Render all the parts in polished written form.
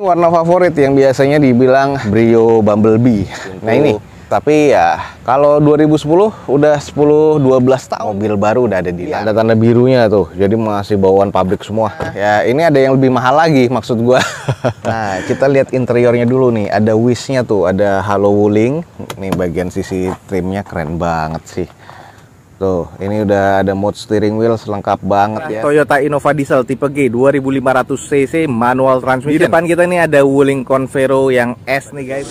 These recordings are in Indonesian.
Warna favorit yang biasanya dibilang Brio Bumblebee. Nah ini, tapi ya kalau 2010 udah 10-12 tahun mobil baru udah ada di tanda-tanda birunya tuh. Jadi masih bawaan pabrik semua. Ya ini ada yang lebih mahal lagi maksud gua. Nah, kita lihat interiornya dulu nih. Ada Wish-nya tuh, ada halo wuling. Nih bagian sisi trimnya keren banget sih. Tuh, ini udah ada mode steering wheel lengkap banget ya. Toyota Innova Diesel tipe G 2500 cc manual transmission. Di depan kita nih ada wuling Convero yang S nih guys.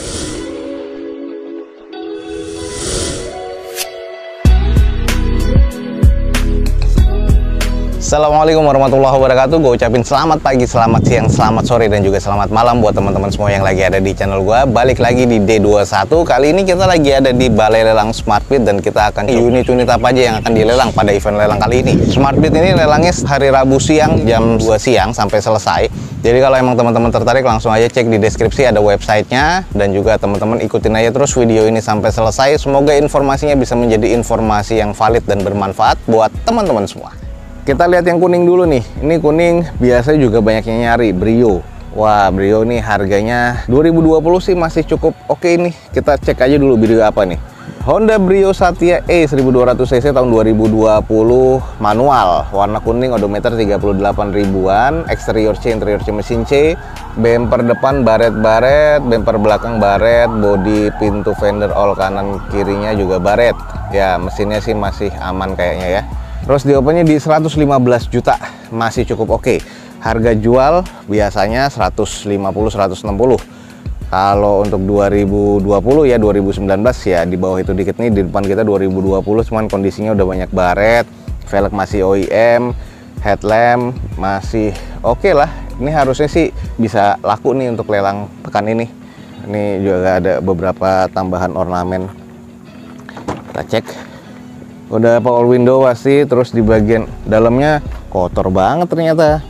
Assalamualaikum warahmatullahi wabarakatuh. Gue ucapin selamat pagi, selamat siang, selamat sore, dan juga selamat malam buat teman-teman semua yang lagi ada di channel gue. Balik lagi di D21. Kali ini kita lagi ada di Balai Lelang Smartbeat dan kita akan unit-unit apa aja yang akan dilelang pada event lelang kali ini. Smartbeat ini lelangnya hari Rabu siang jam 2 siang sampai selesai. Jadi kalau emang teman-teman tertarik langsung aja cek di deskripsi ada websitenya, dan juga teman-teman ikutin aja terus video ini sampai selesai. Semoga informasinya bisa menjadi informasi yang valid dan bermanfaat buat teman-teman semua. Kita lihat yang kuning dulu nih. Ini kuning biasanya juga banyak yang nyari, Brio. Wah, Brio nih harganya 2020 sih masih cukup oke nih. Kita cek aja dulu Brio apa nih. Honda Brio Satya E 1200 cc tahun 2020 manual. Warna kuning, odometer 38 ribuan. Eksterior C, interior C mesin C. Bumper depan baret-baret, bumper belakang baret, bodi pintu fender all kanan kirinya juga baret. Ya, mesinnya sih masih aman kayaknya ya. Terus diopennya di 115 juta, masih cukup oke. Harga jual biasanya 150-160. Kalau untuk 2020 ya 2019 ya di bawah itu dikit nih. Di depan kita 2020 cuman kondisinya udah banyak baret, velg masih OEM, headlamp masih oke lah. Ini harusnya sih bisa laku nih untuk lelang pekan ini. Ini juga ada beberapa tambahan ornamen. Kita cek. Udah power window pasti, terus di bagian dalamnya kotor banget ternyata.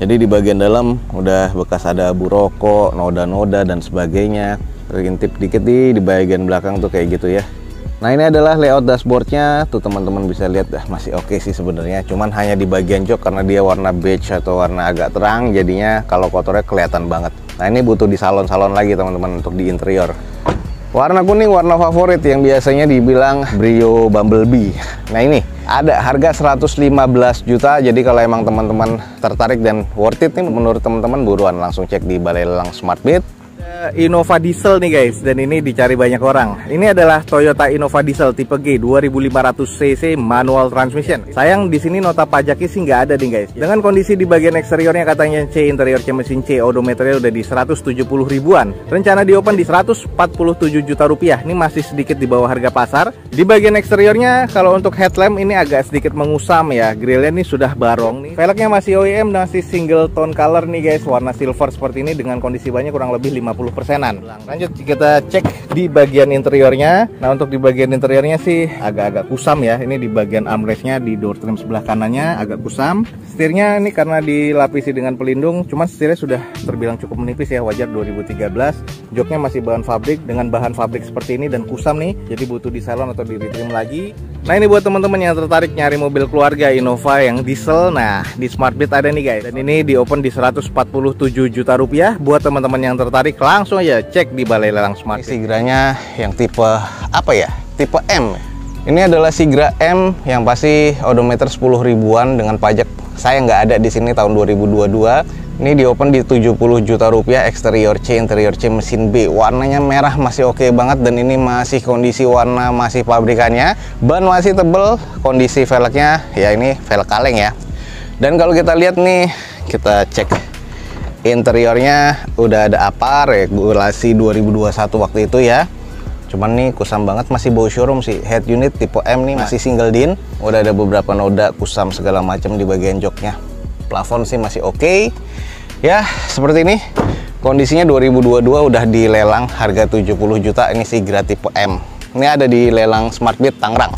Jadi di bagian dalam udah bekas ada abu rokok, noda-noda dan sebagainya. Terintip dikit di bagian belakang tuh kayak gitu ya. Nah ini adalah layout dashboardnya. Tuh teman-teman bisa lihat dah masih oke sih sebenarnya. Cuman hanya di bagian jok karena dia warna beige atau warna agak terang, jadinya kalau kotornya kelihatan banget. Nah ini butuh di salon-salon lagi teman-teman untuk di interior. Warna kuning warna favorit yang biasanya dibilang Brio Bumblebee. Nah ini ada harga 115 juta. Jadi kalau emang teman-teman tertarik dan worth it nih menurut teman-teman, buruan langsung cek di Balai Lelang Smartbeat. Innova Diesel nih guys, dan ini dicari banyak orang. Ini adalah Toyota Innova Diesel tipe G 2500 cc manual transmission. Sayang di sini nota pajaknya sih nggak ada nih guys. Dengan kondisi di bagian eksteriornya katanya C, interior C mesin C, odometernya udah di 170 ribuan. Rencana di open di 147 juta rupiah. Ini masih sedikit di bawah harga pasar. Di bagian eksteriornya kalau untuk headlamp ini agak sedikit mengusam ya. Grillnya ini sudah barong nih. Velgnya masih OEM, masih single tone color nih guys, warna silver seperti ini dengan kondisi bannya kurang lebih 50%-an. Lanjut kita cek di bagian interiornya. Nah untuk di bagian interiornya sih agak-agak kusam ya. Ini di bagian armrestnya, di door trim sebelah kanannya agak kusam. Setirnya ini karena dilapisi dengan pelindung, cuman setirnya sudah terbilang cukup menipis ya, wajar 2013. Joknya masih bahan fabrik dengan bahan fabrik seperti ini dan kusam nih, jadi butuh di salon atau di retrim lagi. Nah ini buat teman-teman yang tertarik nyari mobil keluarga Innova yang diesel, nah di Smartbeat ada nih guys. Dan ini di open di 147 juta rupiah. Buat teman-teman yang tertarik langsung aja cek di Balai Lelang Smartbeat. Sigranya yang tipe apa ya? Tipe M. Ini adalah Sigra M yang pasti odometer 10 ribuan dengan pajak saya nggak ada di sini tahun 2022. Ini di open di 70 juta rupiah, eksterior C, interior C mesin B. Warnanya merah masih oke banget dan ini masih kondisi warna masih pabrikannya. Ban masih tebel, kondisi velgnya ya ini velg kaleng ya. Dan kalau kita lihat nih, kita cek interiornya udah ada apa regulasi 2021 waktu itu ya. Cuman nih kusam banget, masih bau showroom sih. Head unit tipe M nih masih single din. Udah ada beberapa noda kusam segala macam di bagian joknya. Plafon sih masih oke. Ya seperti ini kondisinya. 2022 udah dilelang harga 70 juta. Ini Sigra tipe M. Ini ada di lelang Smartbeat Tangerang.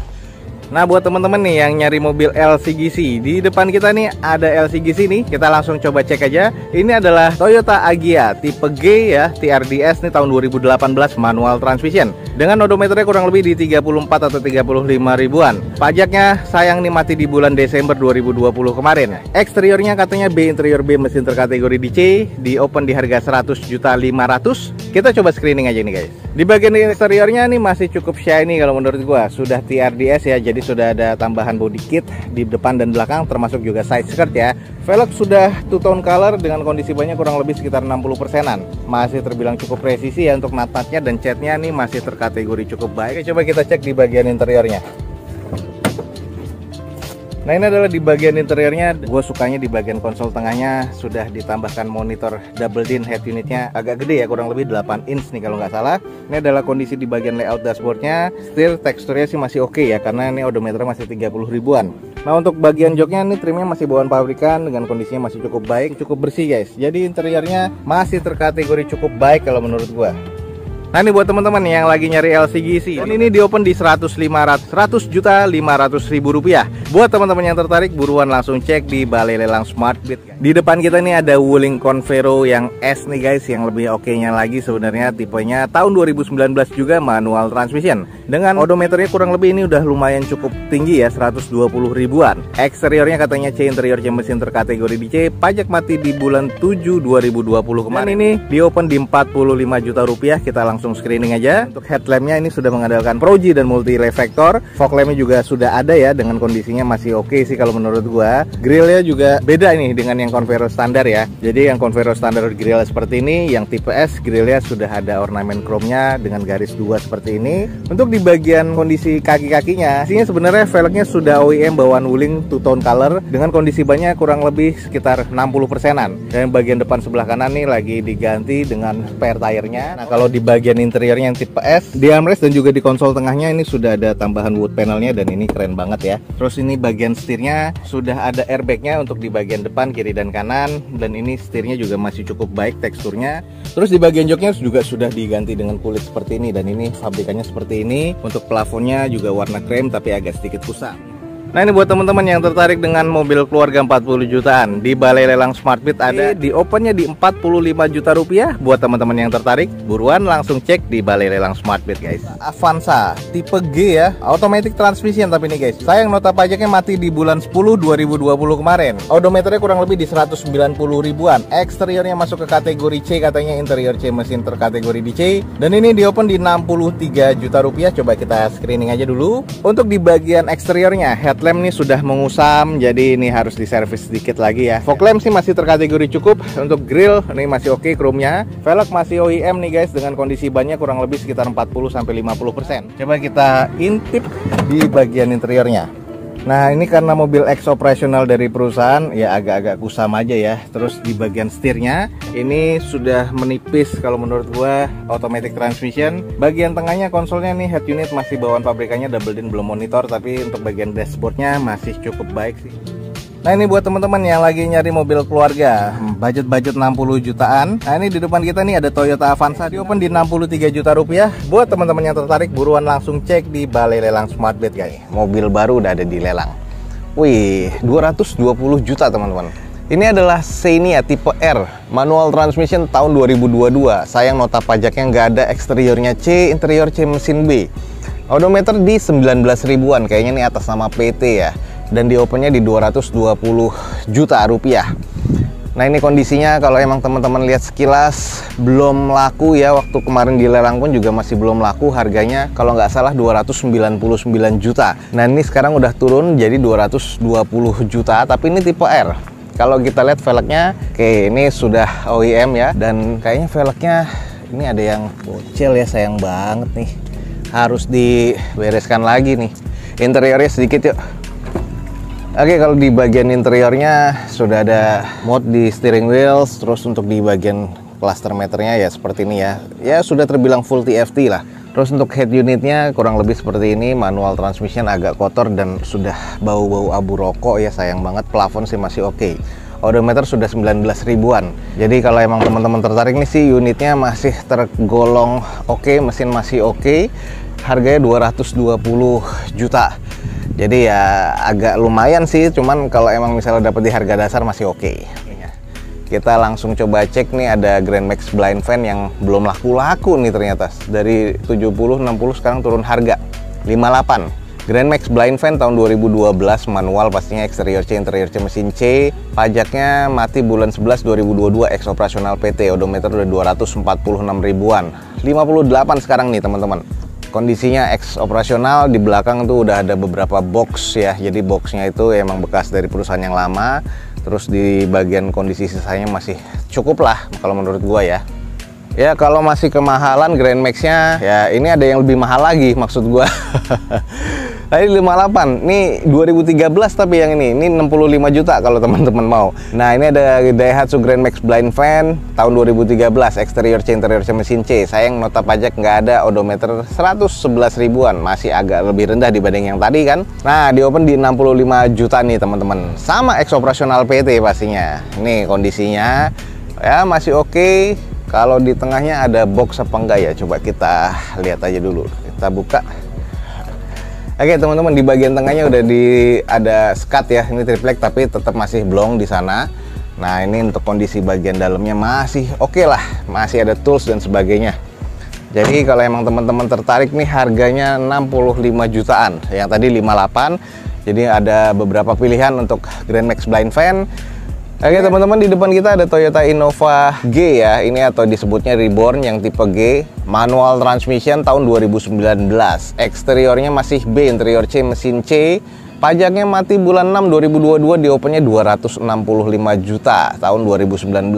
Nah, buat teman-teman nih yang nyari mobil LCGC, di depan kita nih ada LCGC nih. Kita langsung coba cek aja. Ini adalah Toyota Agya tipe G ya, TRDS nih tahun 2018 manual transmission. Dengan odometernya kurang lebih di 34 atau 35 ribuan. Pajaknya sayang nih mati di bulan Desember 2020 kemarin. Eksteriornya katanya B, interior B, mesin terkategori di C, di open di harga 100.500.000. Kita coba screening aja nih guys. Di bagian eksteriornya nih masih cukup shiny kalau menurut gua. Sudah TRDS ya, jadi sudah ada tambahan body kit di depan dan belakang, termasuk juga side skirt ya. Velg sudah two tone color dengan kondisi bannya kurang lebih sekitar 60%-an. Masih terbilang cukup presisi ya untuk nat-natnya, dan catnya nih masih terkategori cukup baik. Oke, coba kita cek di bagian interiornya. Nah, ini adalah di bagian interiornya. Gue sukanya di bagian konsol tengahnya sudah ditambahkan monitor double din, head unitnya agak gede ya, kurang lebih 8 inch nih kalau nggak salah. Ini adalah kondisi di bagian layout dashboardnya. Setir teksturnya sih masih oke ya, karena ini odometer masih 30 ribuan. Nah, untuk bagian joknya ini trimnya masih bawaan pabrikan dengan kondisinya masih cukup baik, cukup bersih guys. Jadi interiornya masih terkategori cukup baik kalau menurut gue. Nah, ini buat teman-teman yang lagi nyari LCGC, ini di open di 100.500.000 rupiah. Buat teman-teman yang tertarik, buruan langsung cek di Balai Lelang Smartbeat. Di depan kita nih ada Wuling Convero yang S nih guys, yang lebih oke-nya lagi sebenarnya, tipenya tahun 2019 juga manual transmission. Dengan odometernya kurang lebih ini udah lumayan cukup tinggi ya, 120 ribuan. Eksteriornya katanya C, interior C, mesin terkategori di C, pajak mati di bulan 7 2020 kemarin. Dan ini di open di 45 juta rupiah. Kita langsung screening aja. Untuk headlampnya ini sudah mengandalkan Proji dan multi reflektor. Fog lampnya juga sudah ada ya, dengan kondisinya masih oke sih kalau menurut gua. Grillnya juga beda ini dengan yang Convero standar ya. Jadi yang Convero standar grill seperti ini, yang tipe S grillnya sudah ada ornamen chrome-nya dengan garis 2 seperti ini. Untuk di bagian kondisi kaki-kakinya, isinya sebenarnya velgnya sudah OEM bawaan Wuling two tone color dengan kondisi bannya kurang lebih sekitar 60%-an. Dan bagian depan sebelah kanan nih lagi diganti dengan spare tire-nya. Nah, kalau di bagian interiornya yang tipe S, di armrest dan juga di konsol tengahnya ini sudah ada tambahan wood panelnya, dan ini keren banget ya. Terus ini bagian setirnya sudah ada airbagnya untuk di bagian depan, kiri dan kanan, dan ini setirnya juga masih cukup baik teksturnya. Terus di bagian joknya juga sudah diganti dengan kulit seperti ini, dan ini pabrikannya seperti ini. Untuk plafonnya juga warna krem tapi agak sedikit kusam. Nah, ini buat teman-teman yang tertarik dengan mobil keluarga 40 jutaan, di Balai Lelang Smartbeat ada di opennya di 45 juta rupiah. Buat teman-teman yang tertarik, buruan langsung cek di Balai Lelang Smartbeat guys. Avanza tipe G ya, automatic transmission tapi nih guys. Sayang nota pajaknya mati di bulan 10 2020 kemarin. Odometernya kurang lebih di 190 ribuan. Eksteriornya masuk ke kategori C, katanya interior C, mesin terkategori di C. Dan ini di open di 63 juta rupiah. Coba kita screening aja dulu. Untuk di bagian eksteriornya, headlamp ini sudah mengusam, jadi ini harus diservis sedikit lagi ya. Fog lamp sih masih terkategori cukup. Untuk grill ini masih oke chrome-nya. Velg masih OEM nih guys, dengan kondisi bannya kurang lebih sekitar 40-50%. Coba kita intip di bagian interiornya. Nah, ini karena mobil ex operasional dari perusahaan ya, agak-agak kusam aja ya. Terus di bagian setirnya ini sudah menipis kalau menurut gua, automatic transmission. Bagian tengahnya konsolnya nih, head unit masih bawaan pabrikannya, double din belum monitor, tapi untuk bagian dashboardnya masih cukup baik sih. Nah, ini buat teman-teman yang lagi nyari mobil keluarga, budget 60 jutaan. Nah, ini di depan kita nih ada Toyota Avanza di open di 63 juta rupiah. Buat teman-teman yang tertarik, buruan langsung cek di Balai Lelang Smartbeat guys. Mobil baru udah ada di lelang. Wih, 220 juta teman-teman. Ini adalah Xenia tipe R, manual transmission tahun 2022. Sayang nota pajaknya nggak ada, eksteriornya C, interior C, mesin B. Odometer di 19 ribuan, kayaknya ini atas nama PT ya. Dan di opennya di 220 juta rupiah. Nah, ini kondisinya kalau emang teman-teman lihat sekilas belum laku ya, waktu kemarin di lelang pun juga masih belum laku. Harganya kalau nggak salah 299 juta. Nah, ini sekarang udah turun jadi 220 juta, tapi ini tipe R. Kalau kita lihat velgnya, oke, ini sudah OEM ya, dan kayaknya velgnya ini ada yang bocel ya, sayang banget nih. Harus dibereskan lagi nih. Interiornya sedikit yuk. Oke, kalau di bagian interiornya sudah ada mod di steering wheels. Terus untuk di bagian cluster meternya ya seperti ini ya. Ya sudah terbilang full TFT lah. Terus untuk head unitnya kurang lebih seperti ini. Manual transmission, agak kotor dan sudah bau-bau abu rokok ya, sayang banget. Plafon sih masih oke. Odometer sudah 19 ribuan. Jadi kalau emang teman-teman tertarik nih sih, unitnya masih tergolong oke, mesin masih oke. Harganya 220 juta. Jadi ya agak lumayan sih, cuman kalau emang misalnya dapat di harga dasar masih oke. Kita langsung coba cek nih, ada Grand Max blind fan yang belum laku-laku nih ternyata. Dari 70-60 sekarang turun harga 58. Grand Max blind fan tahun 2012, manual pastinya, eksterior C, interior C, mesin C. Pajaknya mati bulan 11 2022, ex operasional PT, odometer udah 246 ribuan. 58 sekarang nih teman-teman. Kondisinya ex operasional, di belakang tuh udah ada beberapa box ya. Jadi boxnya itu emang bekas dari perusahaan yang lama. Terus di bagian kondisi sisanya masih cukup lah kalau menurut gua ya. Ya kalau masih kemahalan Grand Max-nya, ya ini ada yang lebih mahal lagi maksud gua. Tadi 58, ini 2013 tapi yang ini 65 juta kalau teman-teman mau. Nah ini ada Daihatsu Grand Max blind fan tahun 2013, eksterior C, interior C, mesin C. Sayang nota pajak nggak ada, odometer 111 ribuan, masih agak lebih rendah dibanding yang tadi kan. Nah di open di 65 juta nih teman-teman, sama ex operasional PT pastinya. Ini kondisinya ya masih oke. Kalau di tengahnya ada box apa enggak ya, coba kita lihat aja dulu. Kita buka. Oke teman-teman, di bagian tengahnya udah ada skat ya, ini triplek tapi tetap masih blong di sana. Nah ini untuk kondisi bagian dalamnya masih oke lah, masih ada tools dan sebagainya. Jadi kalau emang teman-teman tertarik nih, harganya 65 jutaan, yang tadi 58. Jadi ada beberapa pilihan untuk Grand Max blind fan. Oke teman-teman, di depan kita ada Toyota Innova G ya, ini atau disebutnya Reborn yang tipe G, manual transmission tahun 2019. Eksteriornya masih B, interior C, mesin C. Pajaknya mati bulan 6 2022, di opennya 265 juta tahun 2019.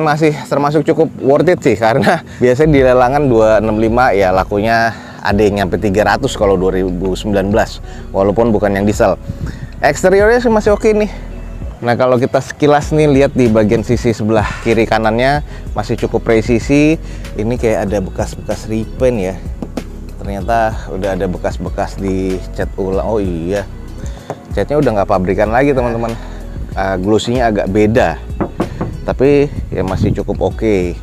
Masih termasuk cukup worth it sih, karena biasanya di lelangan 265 ya lakunya ada yang nyampe 300 kalau 2019, walaupun bukan yang diesel. Eksteriornya sih masih oke nih. Nah kalau kita sekilas nih lihat di bagian sisi sebelah kiri kanannya masih cukup presisi. Ini kayak ada bekas-bekas repaint ya. Ternyata udah ada bekas-bekas di cat ulang. Oh iya, catnya udah nggak pabrikan lagi teman-teman. Glossy-nya agak beda, tapi ya masih cukup oke.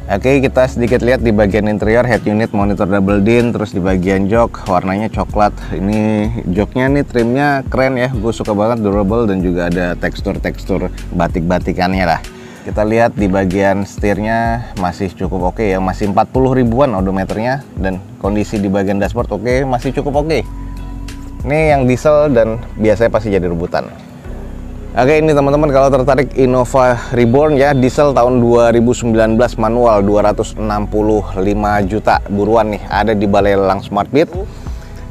Oke, kita sedikit lihat di bagian interior, head unit monitor double din, terus di bagian jok warnanya coklat. Ini joknya nih, trimnya keren ya, gue suka banget, durable dan juga ada tekstur-tekstur batik-batikannya lah. Kita lihat di bagian setirnya masih cukup oke ya, masih 40 ribuan odometernya, dan kondisi di bagian dashboard oke, masih cukup oke. Ini yang diesel dan biasanya pasti jadi rebutan. Oke, ini teman-teman kalau tertarik Innova Reborn ya, diesel tahun 2019, manual 265 juta, buruan nih, ada di Balai Lelang SmartBeat.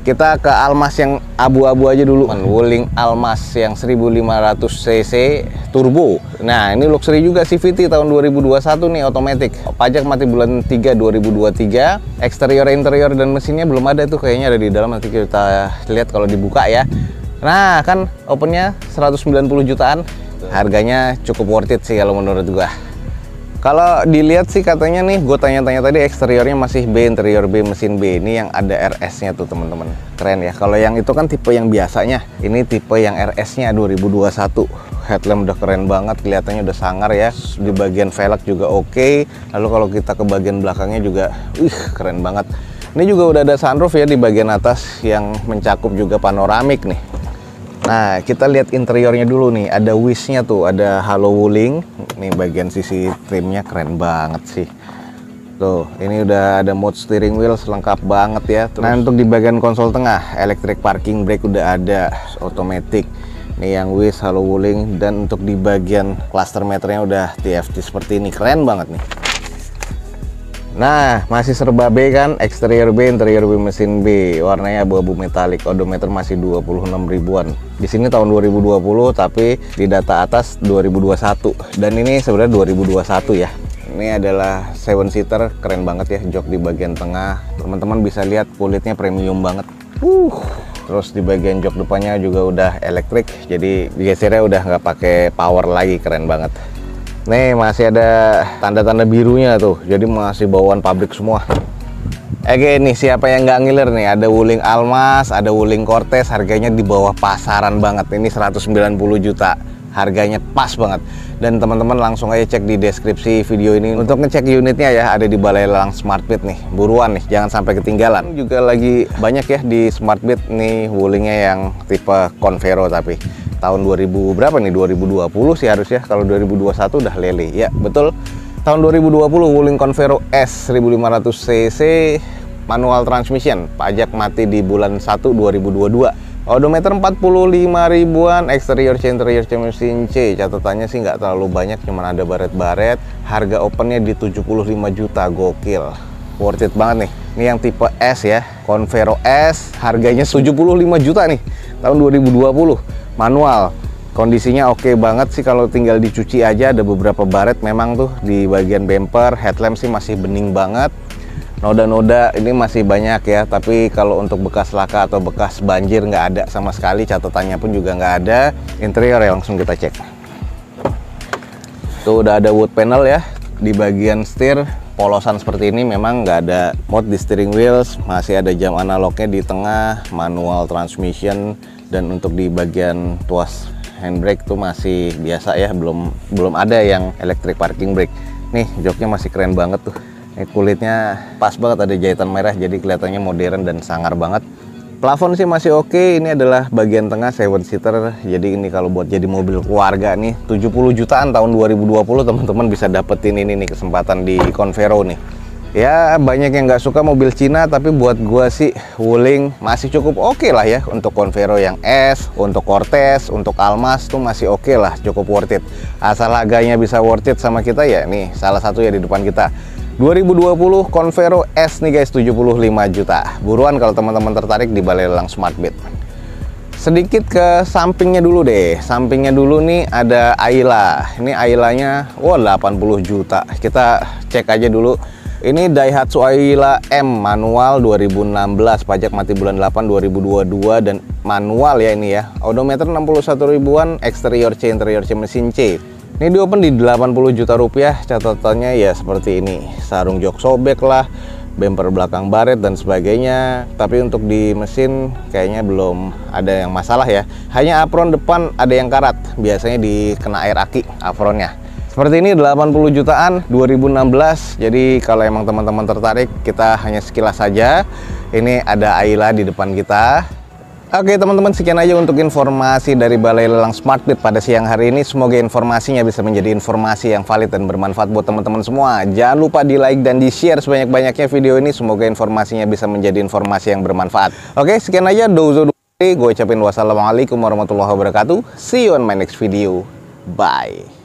Kita ke Almas yang abu-abu aja dulu, Wuling Almas yang 1500 cc turbo. Nah ini luxury juga, CVT tahun 2021 nih, otomatis. Pajak mati bulan 3 2023. Eksterior, interior dan mesinnya belum ada tuh, kayaknya ada di dalam, nanti kita lihat kalau dibuka ya. Nah kan opennya 190 jutaan, harganya cukup worth it sih kalau menurut gua. Kalau dilihat sih katanya nih, gue tanya-tanya tadi, eksteriornya masih B, interior B, mesin B. Ini yang ada RS-nya tuh teman-teman, keren ya. Kalau yang itu kan tipe yang biasanya, ini tipe yang RS-nya 2021. Headlamp udah keren banget, kelihatannya udah sangar ya. Di bagian velg juga oke. Lalu kalau kita ke bagian belakangnya juga, keren banget. Ini juga udah ada sunroof ya di bagian atas yang mencakup juga panoramik nih. Nah kita lihat interiornya dulu nih, ada wish-nya tuh, ada halo wuling. Nih bagian sisi trimnya keren banget sih. Tuh, ini udah ada mode steering wheel lengkap banget ya. Nah untuk di bagian konsol tengah, electric parking brake udah ada, otomatis. Nih yang wish, halo wuling, dan untuk di bagian cluster meternya udah TFT seperti ini, keren banget nih. Nah masih serba B kan, eksterior B, interior B, mesin B, warnanya abu-abu metalik, odometer masih 26 ribuan. Di sini tahun 2020 tapi di data atas 2021, dan ini sebenarnya 2021 ya. Ini adalah 7 seater, keren banget ya, jok di bagian tengah. Teman-teman bisa lihat kulitnya premium banget. Terus di bagian jok depannya juga udah elektrik, jadi digesernya udah nggak pakai power lagi, keren banget. Nih masih ada tanda-tanda birunya tuh, jadi masih bawaan pabrik semua. Oke nih, siapa yang nggak ngiler nih, ada Wuling Almas, ada Wuling Cortez, harganya di bawah pasaran banget. Ini 190 juta. harganya pas banget. Dan teman-teman langsung aja cek di deskripsi video ini untuk ngecek unitnya ya, ada di Balai Lelang Smartbeat nih. Buruan nih, jangan sampai ketinggalan. Juga lagi banyak ya di Smartbeat nih wulingnya yang tipe Convero, tapi tahun 2000 berapa nih, 2020 sih harusnya. Kalau 2021 udah lele ya, betul. Tahun 2020 wuling Convero S 1500 cc manual transmission, pajak mati di bulan 1 2022. Odometer 45 ribuan, eksterior C, interior C, mesin C. Catatannya sih nggak terlalu banyak, cuman ada baret-baret. Harga opennya di 75 juta, gokil. Worth it banget nih. Ini yang tipe S ya, Convero S, harganya 75 juta nih, tahun 2020. Manual, kondisinya oke banget sih, kalau tinggal dicuci aja. Ada beberapa baret memang tuh di bagian bumper, headlamp sih masih bening banget. Noda-noda ini masih banyak ya, tapi kalau untuk bekas laka atau bekas banjir nggak ada sama sekali, catatannya pun juga nggak ada. Interior ya, langsung kita cek. Tuh udah ada wood panel ya, di bagian setir polosan seperti ini. Memang nggak ada mod di steering wheels, masih ada jam analognya di tengah, manual transmission, dan untuk di bagian tuas handbrake tuh masih biasa ya, belum ada yang electric parking brake. Nih joknya masih keren banget tuh. Ini kulitnya pas banget, ada jahitan merah, jadi kelihatannya modern dan sangar banget. Plafon sih masih oke. Ini adalah bagian tengah 7 seater, jadi ini kalau buat jadi mobil keluarga nih 70 jutaan tahun 2020 teman-teman bisa dapetin ini nih, kesempatan di Convero nih. Ya banyak yang nggak suka mobil Cina, tapi buat gua sih wuling masih cukup oke lah ya. Untuk Convero yang S, untuk Cortez, untuk Almas tuh masih oke lah, cukup worth it. Asal harganya bisa worth it sama kita ya, nih salah satu ya di depan kita. 2020 Convero S nih guys, 75 juta. Buruan kalau teman-teman tertarik di Balai Lelang Smartbeat. Sedikit ke sampingnya dulu deh. Sampingnya dulu nih ada Ayla. Ini Aylanya 80 juta. Kita cek aja dulu. Ini Daihatsu Ayla M manual 2016, pajak mati bulan 8 2022, dan manual ya ini ya. Odometer 61 ribuan, eksterior C, interior C, mesin C. Ini di open di 80 juta rupiah. Catatannya ya seperti ini, sarung jok sobek lah, bumper belakang baret dan sebagainya. Tapi untuk di mesin kayaknya belum ada yang masalah ya. Hanya apron depan ada yang karat, biasanya dikena air aki apronnya. Seperti ini 80 jutaan 2016. Jadi kalau emang teman-teman tertarik, kita hanya sekilas saja. Ini ada Ayla di depan kita. Oke teman-teman, sekian aja untuk informasi dari Balai Lelang Smartbeat pada siang hari ini. Semoga informasinya bisa menjadi informasi yang valid dan bermanfaat buat teman-teman semua. Jangan lupa di like dan di share sebanyak-banyaknya video ini. Semoga informasinya bisa menjadi informasi yang bermanfaat. Oke, sekian aja. Gue ucapin wassalamualaikum warahmatullahi wabarakatuh. See you on my next video. Bye.